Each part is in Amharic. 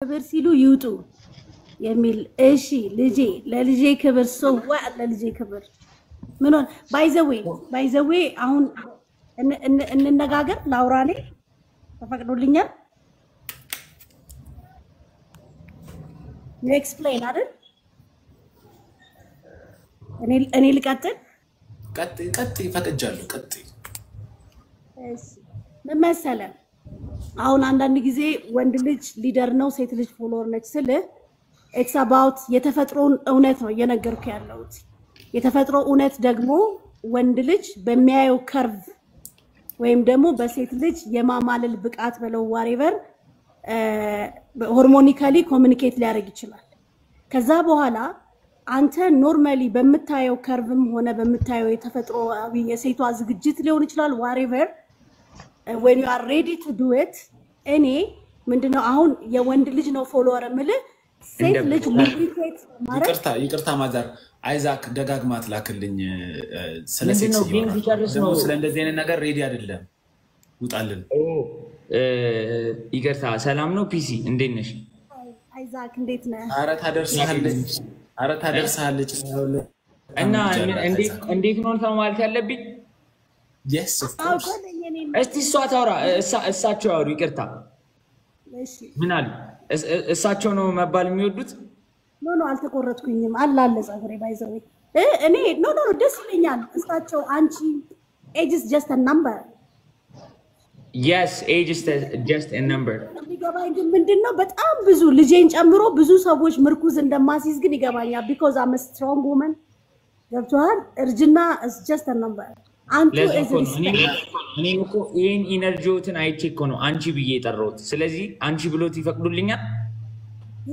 ክብር ሲሉ ይውጡ የሚል እሺ ልጄ ለልጄ ክብር ሰው ለልጄ ክብር ምን ሆነ ባይዘዌ አሁን እንነጋገር ላውራኔ ተፈቅዶልኛል ኤክስፕሌን አይደል እኔ ልቀጥል ቀጥ ፈቅጃለሁ ቀጥ እሺ ምን መሰለህ አሁን አንዳንድ ጊዜ ወንድ ልጅ ሊደር ነው ሴት ልጅ ፎሎወር ነች ስለ it's about የተፈጥሮን እውነት ነው እየነገርኩ ያለሁት የተፈጥሮ እውነት ደግሞ ወንድ ልጅ በሚያየው ከርቭ ወይም ደግሞ በሴት ልጅ የማማለል ብቃት በለው whatever ሆርሞኒካሊ ኮሙኒኬት ሊያደርግ ይችላል ከዛ በኋላ አንተ ኖርማሊ በመታየው ከርቭም ሆነ በመታየው የተፈጥሮአዊ የሴቷ ዝግጅት ሊሆን ይችላል whatever when you are ready to do it እኔ ምንድነው አሁን የወንድ ልጅ ነው ፎሎወር ምልህ ሴት ልጅ ሉብሪኬት ማለት ይቅርታ ማዘር አይዛክ ደጋግማት ላክልኝ ስለ ሴክስ ነው ስለ እንደዚህ አይነት ነገር ሬዲ አይደለም ውጣልን ይቅርታ ሰላም ነው ፒሲ እንዴት ነሽ አይዛክ እንዴት ነህ አረ ታደርሳለች እና እንዴት ነው ማለት ያለብኝ yes of course እስቲ እሷ ታውራ እሳቸው ያወሩ ይቅርታ እሺ ምን አሉ እሳቸው ነው መባል የሚወዱት ኖ አልተቆረጥኩኝም አላለ ጻፈሬ ባይዘው እኔ ኖ ደስ ይለኛል እሳቸው አንቺ age is just a number yes age is just a number ይገባኝ ግን ምንድነው በጣም ብዙ ልጄን ጨምሮ ብዙ ሰዎች ምርኩዝ እንደማሲዝ ግን ይገባኛል because I'm a strong woman ገብቷል እርጅና is just a number አንተ እኔ እኮ ይሄን ኢነርጂዎትን አይቼ እኮ ነው አንቺ ብዬ የጠራሁት ስለዚህ አንቺ ብሎት ይፈቅዱልኛል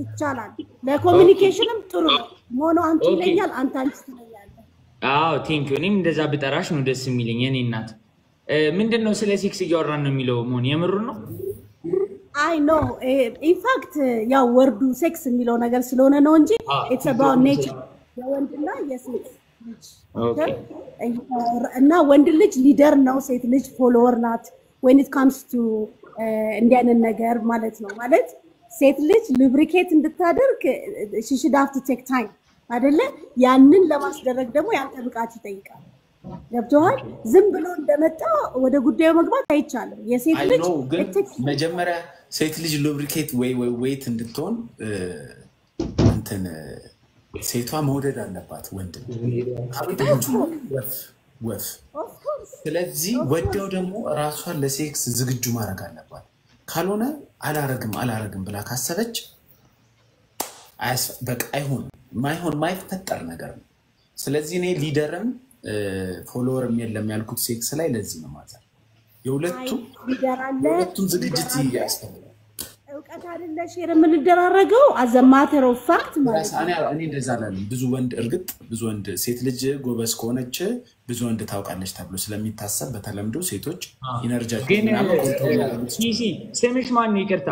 ይቻላል ለኮሙኒኬሽንም ጥሩ ነው ሞኖ አንቺ ይለኛል አንተ አንቺ ትለኛለህ አዎ ቴንክ ዩ እኔም እንደዛ ብጠራሽ ነው ደስ የሚለኝ የኔ እናት ምንድነው ስለ ሴክስ እያወራን ነው የሚለው ሞን የምሩ ነው አይ ኖ ኢን ፋክት ያው ወርዱ ሴክስ የሚለው ነገር ስለሆነ ነው እንጂ it's about nature የወንድና የሴት ኦኬ እና ወንድ ልጅ ሊደር ነው ሴት ልጅ ፎሎወር ናት when it comes to እንዲያንን ነገር ማለት ነው ማለት ሴት ልጅ ሉብሪኬት እንድታደርግ she should have to take time አይደለ ያንን ለማስደረግ ደግሞ ያንተ ብቃት ይጠይቃል ገብቶሃል ዝም ብሎ እንደመጣ ወደ ጉዳዩ መግባት አይቻልም የሴት ልጅ መጀመሪያ ሴት ልጅ ሉብሪኬት ዌይት እንድትሆን እንትን ሴቷ መውደድ አለባት ወንድ ወፍ ስለዚህ ወዲያው ደግሞ ራሷን ለሴክስ ዝግጁ ማድረግ አለባት ካልሆነ አላረግም ብላ ካሰበች በቃ አይሆን ማይፈጠር ነገር ነው ስለዚህ እኔ ሊደርም ፎሎወርም የለም ያልኩት ሴክስ ላይ ለዚህ ነው ማለት የሁለቱም ዝግጅት ያስፈልጋል እውቀት አይደለ ሼር የምንደራረገው as a matter of fact ማለት እኔ እንደዛ አላለም ብዙ ወንድ ሴት ልጅ ጎበዝ ከሆነች ብዙ ወንድ ታውቃለች ተብሎ ስለሚታሰብ በተለምዶ ሴቶች ኢነርጂያቸውን ፒሲ ስምሽ ማን ነው ይቅርታ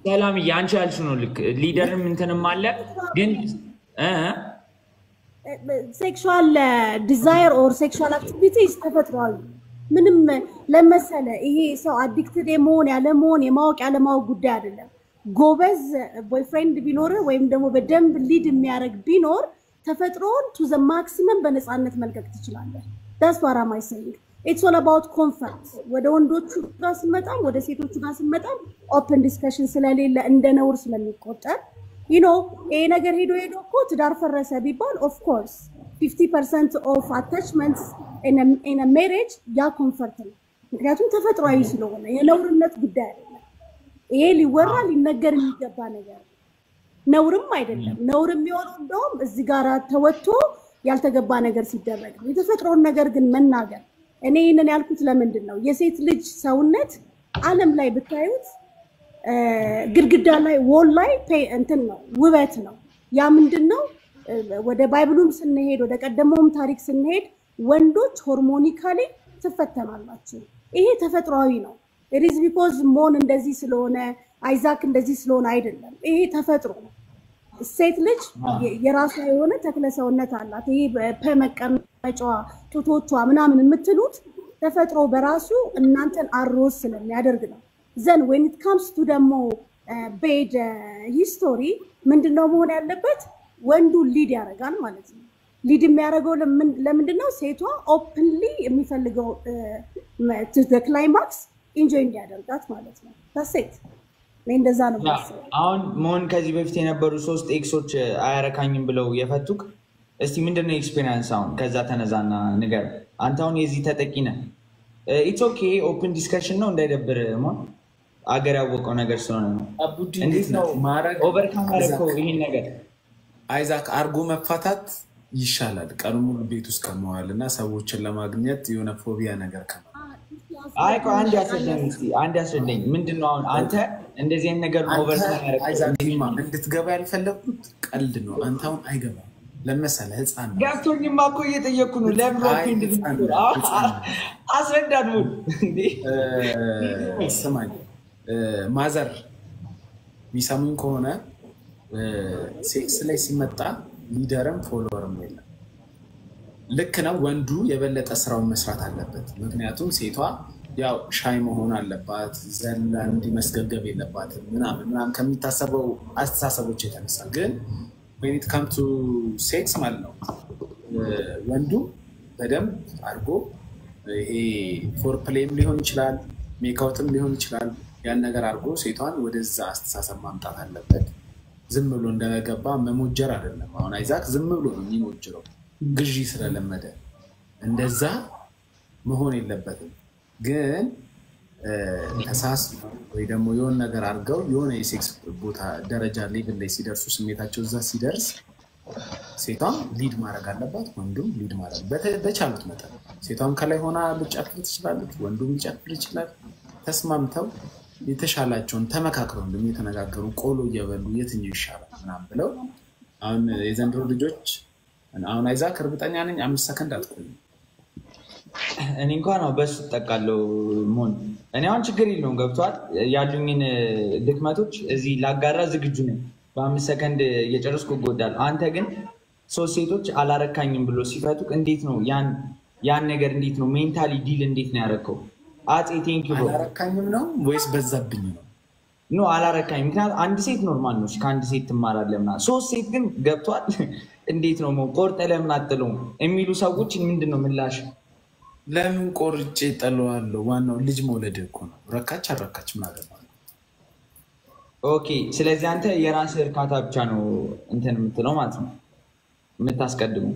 ሰላም ያንቺ ያልሽ ነው ልክ ሊደርም እንትንም አለ ግን sexual desire or sexual activities ተፈጥሯል ምንም ለመሰለ ይሄ ሰው አዲክትድ የመሆን ያለመሆን የማወቅ ያለማወቅ ጉዳይ አይደለም ጎበዝ ቦይፍሬንድ ቢኖር ወይም ደግሞ በደንብ ሊድ የሚያረግ ቢኖር ተፈጥሮን to the maximum በነፃነት መልቀቅ ትችላለህ that's what I'm saying it's all about comfort ወደ ወንዶቹ ጋር ስመጣም ወደ ሴቶቹ ጋር ስመጣም open discussion ስለሌለ እንደ ነውር ስለሚቆጠር you know ይሄ ነገር ሄዶ እኮ ትዳር ፈረሰ ቢባል of course 50% of attachments in a marriage ያ ኮምፈርት ነው ምክንያቱም ተፈጥሯዊ ስለሆነ የነውርነት ጉዳይ አይደለም ይሄ ሊወራ ሊነገር የሚገባ ነገር ነውርም አይደለም ነውር የሚሆነው እንደውም እዚህ ጋር ተወጥቶ ያልተገባ ነገር ሲደረግ ነው የተፈጥሮን ነገር ግን መናገር እኔ ይሄንን ያልኩት ለምንድን ነው የሴት ልጅ ሰውነት ዓለም ላይ ብታዩት ግድግዳ ላይ ዎል ላይ እንትን ነው ውበት ነው ያ ምንድነው ወደ ባይብሉም ስንሄድ ወደ ቀደመውም ታሪክ ስንሄድ ወንዶች ሆርሞኒካሊ ተፈተናላችሁ ይሄ ተፈጥሯዊ ነው it is because ሞን እንደዚህ ስለሆነ አይዛክ እንደዚህ ስለሆነ አይደለም ይሄ ተፈጥሮ ነው ሴት ልጅ የራሷ የሆነ ተክለ ሰውነት አላት ይሄ በመቀመጫዋ ጡቶቿ ምናምን የምትሉት ተፈጥሮ በራሱ እናንተን አሮስ ስለሚያደርግ ነው then when it comes to ደግሞ bad history ምንድነው መሆን ያለበት ወንዱ ሊድ ያደርጋል ማለት ነው ሊድ የሚያደርገው ለምንድነው ሴቷ ኦፕንሊ የሚፈልገው to the climax enjoy እንዲያደርጋት ማለት ነው ታሴት እንደዛ ነው አሁን ሞን ከዚህ በፊት የነበሩ 3 ኤክሶች አያረካኝም ብለው የፈቱክ እስቲ ምንድነው ኤክስፒሪየንስ አሁን ከዛ ተነዛና ነገር አንተ አሁን የዚህ ተጠቂ ነህ it's okay open discussion ነው እንዳይደብር ሞን አገር ያወቀው ነገር ስለሆነ ነው እንዴት ነው ማረግ ኦቨርካም አረከው ይሄን ነገር አይዛክ አርጎ መፋታት ይሻላል ቀኑ ሙሉ ቤት ውስጥ ከመዋልና ሰዎችን ለማግኘት የሆነ ፎቢያ ነገር ከማ አይቆ አንድ ያስረዳኝ ምንድነው አሁን አንተ እንደዚህ አይነት ነገር ኦቨርካም አረከው አይዛክ እንድትገባ ያልፈለኩት ቀልድ ነው አንተ አሁን አይገባም ለምሳሌ ህፃን ጋቶኝማ እኮ እየጠየኩ ነው ለምን ኦፕን ዲስከሽን አስረዳን ሙሉ እንዴ ስማኝ ማዘር ሚሳሙን ከሆነ ሴክስ ላይ ሲመጣ ሊደርም ፎሎወርም የለም ልክ ነው ወንዱ የበለጠ ስራውን መስራት አለበት ምክንያቱም ሴቷ ያው ሻይ መሆን አለባት ዘላ እንዲመስገገብ የለባትም ምናምን ከሚታሰበው አስተሳሰቦች የተነሳ ግን when it comes to sex ማለት ነው ወንዱ በደንብ አርጎ ይሄ ፎር ፕሌይም ሊሆን ይችላል ሜካውትም ሊሆን ይችላል ያን ነገር አርጎ ሴቷን ወደዛ አስተሳሰብ ማምጣት አለበት ዝም ብሎ እንደገባ መሞጀር አይደለም አሁን አይዛክ ዝም ብሎ ነው የሚሞጀረው ግዢ ስለለመደ እንደዛ መሆን የለበትም ግን ተሳስ ወይ ደግሞ የሆነ ነገር አርገው የሆነ የሴክስ ቦታ ደረጃ ሌቭል ላይ ሲደርሱ ስሜታቸው እዛ ሲደርስ ሴቷም ሊድ ማድረግ አለባት ወንዱም ሊድ ማድረግ በቻሉት መጠን ሴቷም ከላይ ሆና ልጨፍር ትችላለች ወንዱም ሊጨፍር ይችላል ተስማምተው የተሻላቸውን ተመካክረው እንደሚተነጋገሩ ቆሎ እየበሉ የትኛው ይሻላል ምናምን ብለው አሁን የዘንድሮ ልጆች አሁን አይዛክ እርግጠኛ ነኝ 5 ሰከንድ አትቆይም እኔ እንኳን ነው በሱ ተጠቃለው ሞን እኔ አሁን ችግር የለውም ገብቷል ያሉኝን ድክመቶች እዚህ ላጋራ ዝግጁ ነኝ በ5 ሰከንድ እየጨረስኩ ጎዳል አንተ ግን ሶስት ሴቶች አላረካኝም ብሎ ሲፈቱክ እንዴት ነው ያን ነገር እንዴት ነው ሜንታሊ ዲል እንዴት ነው ያረከው አጼ ቴንክ ዩ አላረካኝም ነው ወይስ በዛብኝ ነው ኖ አላረካኝ ምክንያቱም አንድ ሴት ኖርማል ነው ከአንድ ሴት ትማራለህና ሶስት ሴት ግን ገብቷል እንዴት ነው ቆርጠ ለምን አጥለው የሚሉ ሰዎች ምንድነው ምላሽ ለምን ቆርጬ ጠለዋለሁ ዋናው ልጅ መውለድ እኮ ነው ረካች አረካች ማለት ነው ኦኬ ስለዚህ አንተ የራስ እርካታ ብቻ ነው እንትን የምትለው ማለት ነው የምታስቀድመው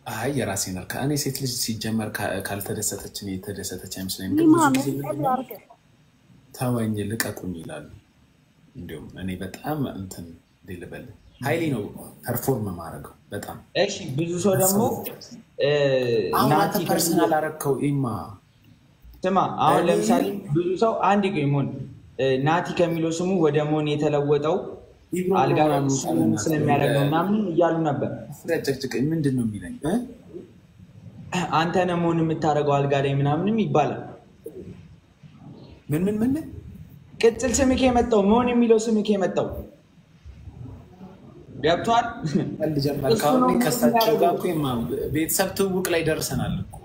አይ የራሴ ነው ከእኔ ሴት ልጅ ሲጀመር ካልተደሰተች ነው የተደሰተች አይመስለኝም ታዋኝ ልቀቁኝ ይላሉ እንደውም እኔ በጣም እንትን ዲልበል ሃይሊ ነው ፐርፎርም ማድረገው በጣም እሺ ብዙ ሰው ደግሞ ናቲ ፐርሰናል አረከው ኢማ ስማ አሁን ለምሳሌ ብዙ ሰው አንድ ጌሞን ናቲ ከሚለው ስሙ ወደ ሞን የተለወጠው አልጋራም ስለሚያደርገው ምናምን እያሉ ነበር ስለጨጭቅ ምንድነው የሚለኝ አንተ ነህ ሞን የምታረጋው አልጋ ላይ ምናምንም ይባላል ምን ቅጽል ስምክ የመጣው ሞን የሚለው ስምክ የመጣው ገብቷል አልጀመርካው ከሳቸው ጋር ቆይማ ቤተሰብ ትውውቅ ላይ ደርሰናል እኮ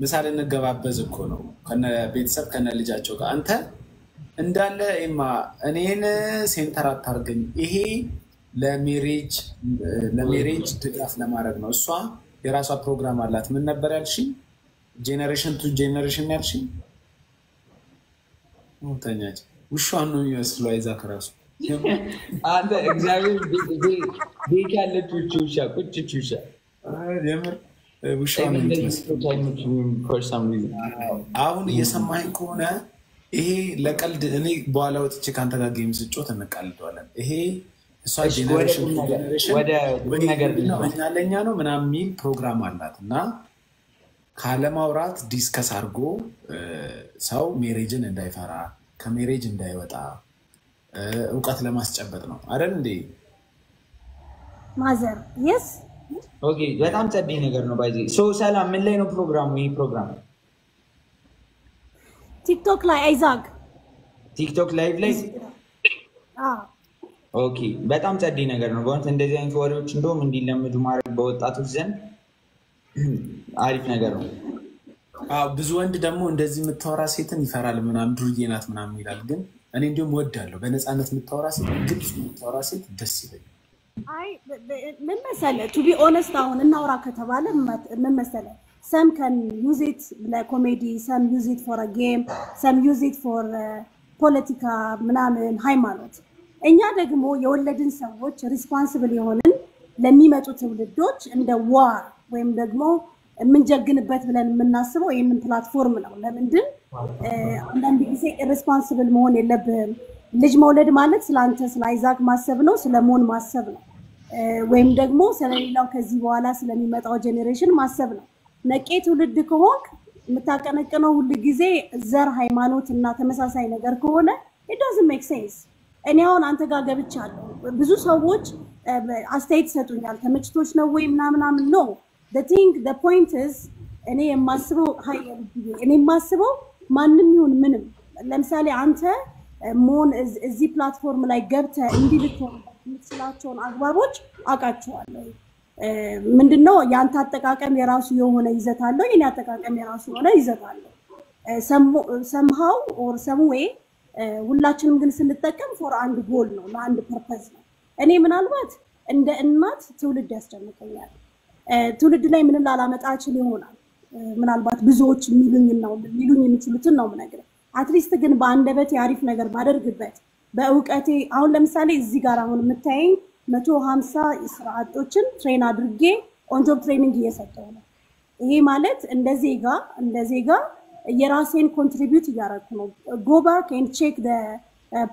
ምሳሌ እንገባበዝ እኮ ነው ከነ ቤተሰብ ከነ ልጃቸው ጋር አንተ እንዳለ ኢማ እኔን ሴንተር አታርገኝ ይሄ ለሜሬጅ ድጋፍ ለማድረግ ነው እሷ የራሷ ፕሮግራም አላት ምን ነበር ያልሽኝ ጄነሬሽን ቱ ጄነሬሽን ያልሽኝ ሞተኛች ውሻው ነው የሚመስለው አይዛክ ራሱ አንተ እግዚአብሔር ቤት ያለችው ውሻ ቁጭ ውሻ የምር ውሻው ነው የሚመስለው አሁን እየሰማኸኝ ከሆነ ይሄ ለቀልድ እኔ በኋላ ወጥቼ ካንተ ጋር ጌም ስጮት እንቀልደዋለን ይሄ እሷ ጄነሬሽን ወደ ነገር ለኛ ነው ምናምን የሚል ፕሮግራም አላትና ካለማውራት ዲስከስ አድርጎ ሰው ሜሬጅን እንዳይፈራ ከሜሬጅ እንዳይወጣ እውቀት ለማስጨበጥ ነው አይደል እንዴ ማዘር yes ኦኬ በጣም ጸዴ ነገር ነው ባይዚ ሶ ሰላም ምን ላይ ነው ፕሮግራሙ ይሄ ፕሮግራም ቲክቶክ ላይ አይዛክ ቲክቶክ ላይቭ ላይ ኦኬ በጣም ጸዴ ነገር ነው በእውነት እንደዚህ አይነት ወሬዎች እንደውም እንዲለምዱ ማድረግ በወጣቶች ዘንድ አሪፍ ነገር ነው ብዙ ወንድ ደግሞ እንደዚህ የምታወራ ሴትን ይፈራል ምናምን ዱርዬ ናት ምናምን ይላል። ግን እኔ እንዲሁም ወዳለሁ በነፃነት የምታወራ ሴት፣ ግልጽ የምታወራ ሴት ደስ ይለኛል። አይ ምን መሰለህ ቱ ቢ ኦነስት አሁን እናውራ ከተባለ ምን መሰለህ some can use it ለኮሜዲ some use it for a game some use it for ፖለቲካ ምናምን ሃይማኖት። እኛ ደግሞ የወለድን ሰዎች ሪስፖንሲብል የሆንን ለሚመጡ ትውልዶች እንደ ዋር ወይም ደግሞ የምንጀግንበት ብለን የምናስበው ይህንን ፕላትፎርም ነው። ለምንድን አንዳንድ ጊዜ ኢሬስፖንሲብል መሆን የለብህም። ልጅ መውለድ ማለት ስለአንተ ስለ አይዛክ ማሰብ ነው፣ ስለሞን ማሰብ ነው፣ ወይም ደግሞ ስለሌላው ከዚህ በኋላ ስለሚመጣው ጄኔሬሽን ማሰብ ነው። ነቄ ትውልድ ከሆንክ የምታቀነቅነው ሁሉ ጊዜ ዘር፣ ሃይማኖት እና ተመሳሳይ ነገር ከሆነ it doesn't make sense። እኔ አሁን አንተ ጋር ገብቻለሁ፣ ብዙ ሰዎች አስተያየት ይሰጡኛል፣ ተመችቶች ነው ወይ ምናምን ነው the point is እኔ የማስበው ማንም ይሁን ምንም፣ ለምሳሌ አንተ ሞን እዚህ ፕላትፎርም ላይ ገብተህ እንዲህ ልትሆን የምትችላቸውን አግባቦች አውቃቸዋለሁ። ምንድነው ያንተ አጠቃቀም የራሱ የሆነ ይዘት አለው፣ የኔ አጠቃቀም የራሱ የሆነ ይዘት አለው። somehow or some way ሁላችንም ግን ስንጠቀም ፎር አንድ ጎል ነው፣ ለአንድ ፐርፐዝ ነው። እኔ ምናልባት እንደ እናት ትውልድ ያስጨንቀኛል። ትውልድ ላይ ምንም ላላመጣ እችል ይሆናል። ምናልባት ብዙዎች የሚሉኝ የሚችሉትን ነው የምነግርህ። አትሊስት ግን በአንደበቴ አሪፍ ነገር ባደርግበት በእውቀቴ አሁን ለምሳሌ እዚህ ጋር አሁን የምታየኝ 150 ስራ አጦችን ትሬን አድርጌ ኦን ጆብ ትሬኒንግ እየሰጠሁ ነው። ይሄ ማለት እንደ ዜጋ የራሴን ኮንትሪቢዩት እያደረኩ ነው። ጎ ባክ ኤንድ ቼክ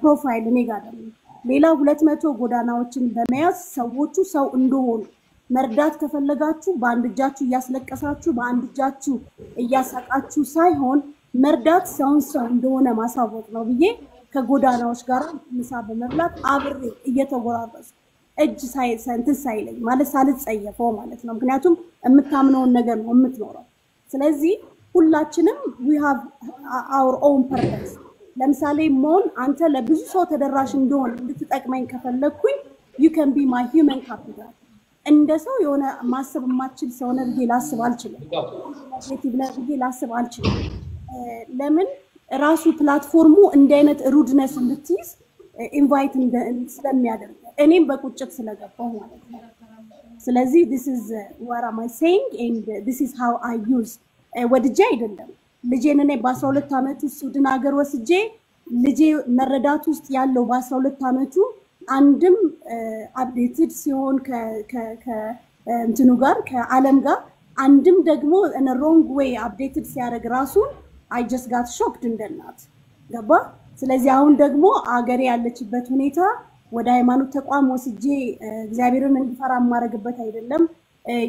ፕሮፋይል እኔ ጋር ደግሞ ሌላ 200 ጎዳናዎችን በመያዝ ሰዎቹ ሰው እንደሆኑ መርዳት ከፈለጋችሁ በአንድ እጃችሁ እያስለቀሳችሁ በአንድ እጃችሁ እያሳቃችሁ ሳይሆን መርዳት ሰውን ሰው እንደሆነ ማሳወቅ ነው ብዬ ከጎዳናዎች ጋር ምሳ በመብላት አብሬ እየተጎራረሱ እጅ ሳይለኝ ማለት ሳልጸየፈው ማለት ነው። ምክንያቱም የምታምነውን ነገር ነው የምትኖረው። ስለዚህ ሁላችንም we have our own purpose። ለምሳሌ ሞን አንተ ለብዙ ሰው ተደራሽ እንደሆነ እንድትጠቅመኝ ከፈለኩኝ you can be my human capital። እንደ ሰው የሆነ ማሰብ የማትችል ሰው ነው ብዬ ላስብ አልችልም። ኔጌቲቭ ነው ብዬ ላስብ አልችልም። ለምን ራሱ ፕላትፎርሙ እንደ አይነት ሩድነስ እንድትይዝ ኢንቫይት ስለሚያደርግ እኔም በቁጭት ስለገባው ማለት ነው። ስለዚህ this is what am I saying and this is how I use ወድጄ አይደለም። ልጄን እኔ በ12 አመቱ ሱዳን ሀገር ወስጄ ልጄ መረዳት ውስጥ ያለው በ12 አመቱ አንድም አፕዴትድ ሲሆን እንትኑ ጋር ከዓለም ጋር አንድም ደግሞ in a wrong way አፕዴትድ ሲያደርግ ራሱን I just got shocked እንደናት ገባ። ስለዚህ አሁን ደግሞ አገሬ ያለችበት ሁኔታ ወደ ሃይማኖት ተቋም ወስጄ እግዚአብሔርን እንዲፈራ ማረግበት አይደለም፣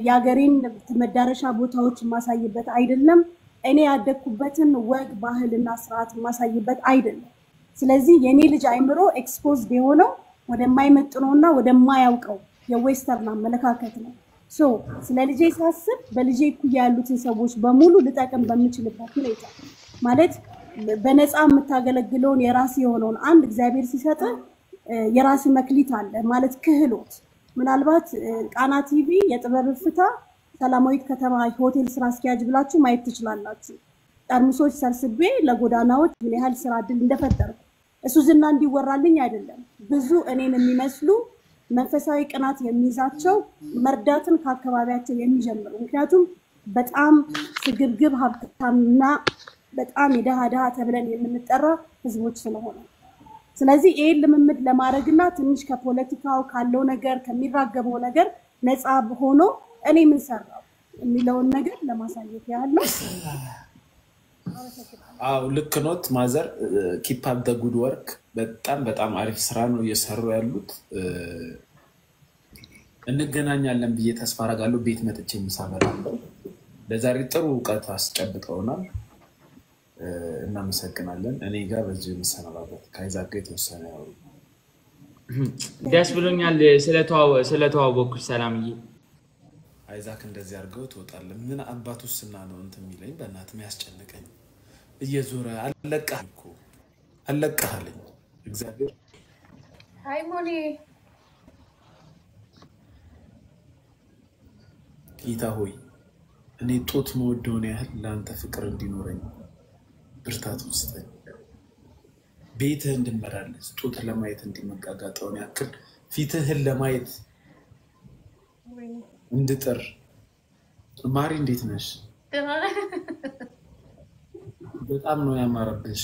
ያገሬን መዳረሻ ቦታዎች ማሳይበት አይደለም፣ እኔ ያደኩበትን ወግ ባህልና ስርዓት ማሳይበት አይደለም። ስለዚህ የኔ ልጅ አይምሮ ኤክስፖዝድ የሆነው ወደማይመጥነውና ወደማያውቀው የዌስተርን አመለካከት ነው። ስለ ልጄ ሳስብ በልጄ እኩያ ያሉትን ሰዎች በሙሉ ልጠቅም በምችልበት ሁኔታ ማለት በነፃ የምታገለግለውን የራስ የሆነውን አንድ እግዚአብሔር ሲሰጥ የራስ መክሊት አለ ማለት ክህሎት። ምናልባት ቃና ቲቪ የጥበብ ፍታ ሰላማዊት ከተማ ሆቴል ስራ አስኪያጅ ብላችሁ ማየት ትችላላችሁ። ጠርሙሶች ሰልስቤ ለጎዳናዎች ምን ያህል ስራ እድል እንደፈጠርኩ እሱ ዝና እንዲወራልኝ አይደለም። ብዙ እኔን የሚመስሉ መንፈሳዊ ቅናት የሚይዛቸው መርዳትን ከአካባቢያቸው የሚጀምሩ ምክንያቱም በጣም ስግብግብ ሀብታምና በጣም የደሃ ተብለን የምንጠራ ህዝቦች ስለሆነ ስለዚህ ይሄን ልምምድ ለማድረግና ትንሽ ከፖለቲካው ካለው ነገር ከሚራገበው ነገር ነፃ ሆኖ እኔ ምን ሰራው የሚለውን ነገር ለማሳየት ያህል ነው። ልክ ኖት ማዘር ኪፕ አፕ ዘ ጉድ ወርክ። በጣም አሪፍ ስራ ነው እየሰሩ ያሉት። እንገናኛለን ብዬ ተስፋ አደርጋለሁ። ቤት መጥቼ ምሳ በላለሁ። ለዛሬ ጥሩ እውቀት አስጨብጠውናል። እናመሰግናለን። እኔ ጋር በዚህ መሰናባበት ከአይዛክ ጋር የተወሰነ ያው ደስ ብሎኛል ስለተዋወቅኩሽ ሰላምዬ። አይዛክ እንደዚህ አድርገው ትወጣለህ። ምን አባቱስና ነው እንትን የሚለኝ በእናትህ የሚያስጨንቀኝ እየዞረ አለቀሃለኝ እግዚአብሔር። ሃይሞኒ ጌታ ሆይ እኔ ጦት መወደውን ያህል ለአንተ ፍቅር እንዲኖረኝ ብርታት ውስጠኝ ቤትህ እንድመላለስ ጦት ለማየት እንዲመጋጋጠውን ያክል ፊትህን ለማየት እንድጥር። ማሪ እንዴት ነሽ? በጣም ነው ያማረብሽ።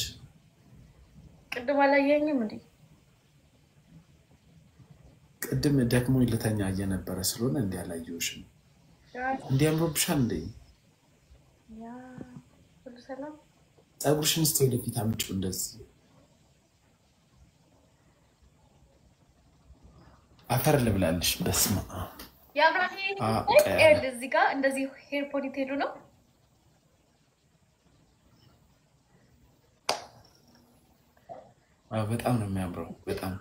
ቅድም አላየኝም እንዴ? ቅድም ደክሞ ልተኛ እየነበረ ስለሆነ እንዲህ አላየሁሽም። እንዲህ አምሮብሻል እንዴ? ያ ሁሉ ሰላም። ፀጉርሽን እስኪ ወደፊት አምጪው እንደዚህ። አፈር ልብላልሽ። በስመ አብ የአብራሄ እዚህ ጋር እንደዚህ ሄር ፖኒቴሉ ነው። በጣም ነው የሚያምረው። በጣም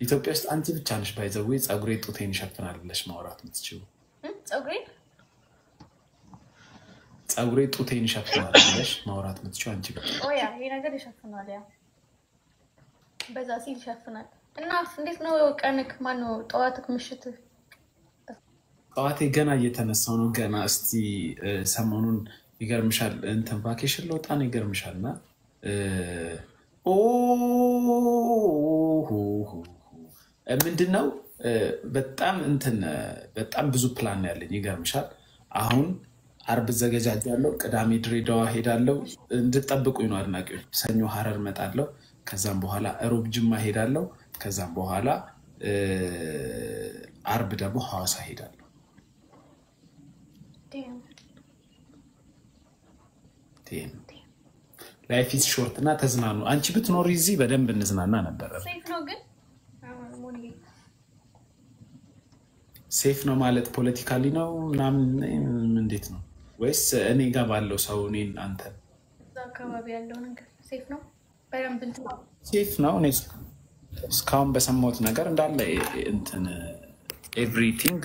ኢትዮጵያ ውስጥ አንቺ ብቻ ነሽ ባይዘዌ ፀጉሬ ጡቴን ይሸፍናል ብለሽ ማውራት የምትችይው። ፀጉሬ ጡቴን ይሸፍናል ብለሽ ማውራት የምትችይው አንቺ ብቻ። ያ ይሄ ነገር ይሸፍናል። ያ በዛ ሲል ይሸፍናል። እና እንዴት ነው ቀንክ? ማነው ጠዋትክ? ምሽት? ጠዋቴ ገና እየተነሳው ነው። ገና እስቲ ሰሞኑን ይገርምሻል እንትን ቫኬሽን ለወጣ ነው። ይገርምሻል እና ምንድነው በጣም እንትን በጣም ብዙ ፕላን ያለኝ። ይገርምሻል አሁን አርብ ዘገጃጃለሁ፣ ቅዳሜ ድሬዳዋ ሄዳለሁ። እንድጠብቁኝ ነው አድናቂዎች። ሰኞ ሀረር መጣለሁ፣ ከዛም በኋላ ሮብ ጅማ ሄዳለሁ፣ ከዛም በኋላ አርብ ደግሞ ሐዋሳ ሄዳለሁ። ላይፍ ኢዝ ሾርት እና ተዝናኑ። አንቺ ብትኖሪ እዚህ በደንብ እንዝናና ነበር። ሴፍ ነው ማለት ፖለቲካሊ ነው ምናምን እንዴት ነው? ወይስ እኔ ጋር ባለው ሰው እኔን አንተ አካባቢ ያለው ነገር ሴፍ ነው? በደንብ ሴፍ ነው። እኔ እስካሁን በሰማሁት ነገር እንዳለ እንትን ኤቭሪቲንግ